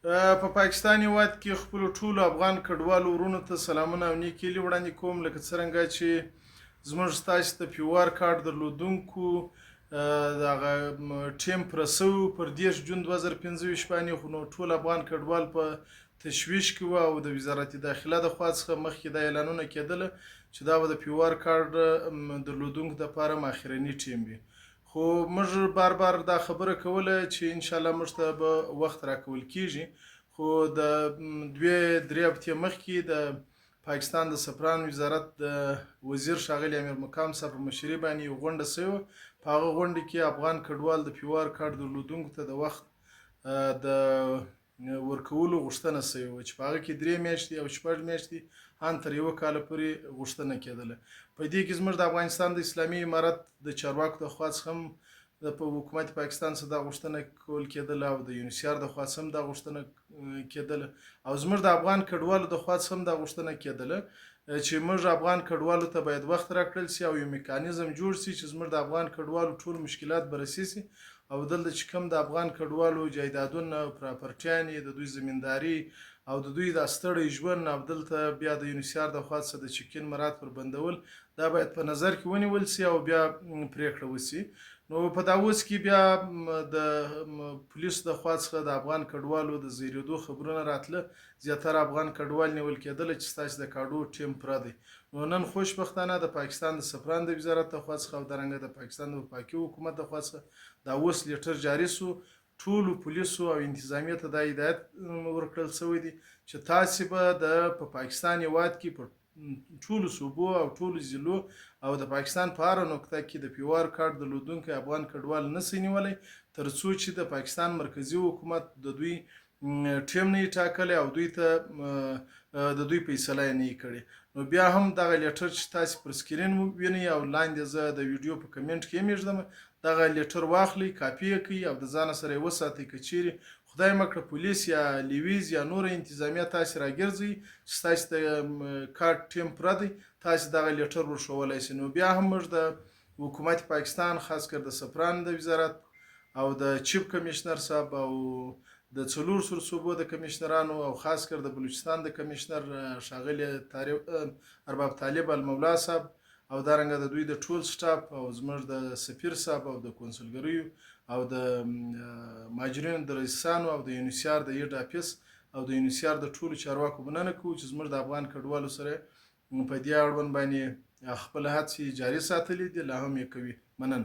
په پاکستان هېواد کې خپلو ټولو افغان کډوالو وروڼو ته سلامونه او نیک هیلې وړاندې کوم، لکه څرنګه چې زموږ ستاسې د پیوار کارت درلودونکو دغه ټیم پوره سوی پر 10 جون 2025 باندې، خو نو ټول افغان کډوال په تشویش کې وو او د وزارت داخله د خوا څخه مخکې دا اعلانونه کېدله چې دا به د پیوار کارت درلودونکو دپاره ماخرني ټیم وي. خو موږ بار بار دا خبره کوله چې انشاءالله موږ ته به وخت راکول کیږي، خو د 2-3 هفتې مخکې د پاکستان د سفران وزارت د وزیر ښاغلي امیر مقام صاحب په مشرۍ باندې یو غونډه شوې وه. په هغه غونډه کې افغان کډوال د پیوار کارت درلودونکو ته د وخت د ورکولو غوښتنه شوې وه چې په هغه کې 3 میاشتې او 6 میاشتې ان تر 1 کال پورې غوښتنه کېدله. په دې کې زموږ د افغانستان د اسلامي امارت د چارواکو د خوا څخه هم په حکومت پاکستان څخه دا غوښتنه کول کېدله او د یونیسیار د خوا څخه هم دا غوښتنه کېدله او زموږ د افغان کډوالو د خوا څخه هم دا غوښتنه کېدله چې موږ افغان کډوالو ته باید وخت راکړل شي او یو میکانیزم جوړ شي چې زموږ د افغان کډوالو ټول مشکلات بررسي شي او دلته چې کوم د افغان کډوالو جایدادونه پراپرټیانې د دوی زمینداري او د دوی د ستړی ژوند او دلته بیا د یونیسیار د خوا څخه د چکین مراد پر بندول دا باید په نظر کې ونیول شي او بیا پریکړه وشي. نو په دا اوس کې بیا د پولیسو د خوا څخه د افغان کډوالو د زیریدو خبرونه راتله، زیاتره افغان کډوال نیول کېدله چې ستاسې د کاډو ټیم پوره دی. نو نن خوشبختانه د پاکستان د سفران د وزارت د خوا څخه او دارنګه د پاکستان د وفاقي حکومت د خوا څخه دا اوس لیټر جاري شو، ټولو پولیسو او انتظامیه ته دا هدایت ورکړل شوی دی چې تاسې به په پاکستان هېواد کې په ټولو صوبو او ټولو ضلعو او د پاکستان په هره نقطه کې د پیوار کارت درلودونکی افغان کډوال نشئ نیولی تر څو چې د پاکستان مرکزي حکومت د دوی ټیم نه ټاکلی او دوی ته د دوی فیصله یې نه کړې. نو بیا هم دغه لیټر چې تاسې پر سکرین وینئ او لاندې زه د ویډیو په کمنټ کې یې میږدم، دغه لیټر واخلئ، کاپي یې کړئ او د ځانه سره یې وساتئ. که چیرې خدای مه کړه پولیس یا لیویز یا نوره انتظامیه تاسې راګرځئ چې ستاسې د کارت ټیم پوره دی، تاسې دغه لیټر ورښولی شئ. نو بیا هم موږ د حکومت پاکستان خاص کر د سفران د وزارت او د چیف کمیشنر صاحب او د 4 صوبو د کمیشنرانو او خاص کر د بلوچستان د کمیشنر ښاغلي ارباب طالب المولا صاحب او دارنګه د دوی د ټول سټاف او زموږ د سفیر صاحب او د کونسلګریو او د مهاجرینو د رئیسانو او د یونیسیار د هیډ افیس او د یونیسیار د ټولو چارواکو مننه کوو چې زموږ د افغان کډوالو سره په دې اړوند باندې خپل هڅې جاري ساتلي دي، لا هم یې کوي. مننه.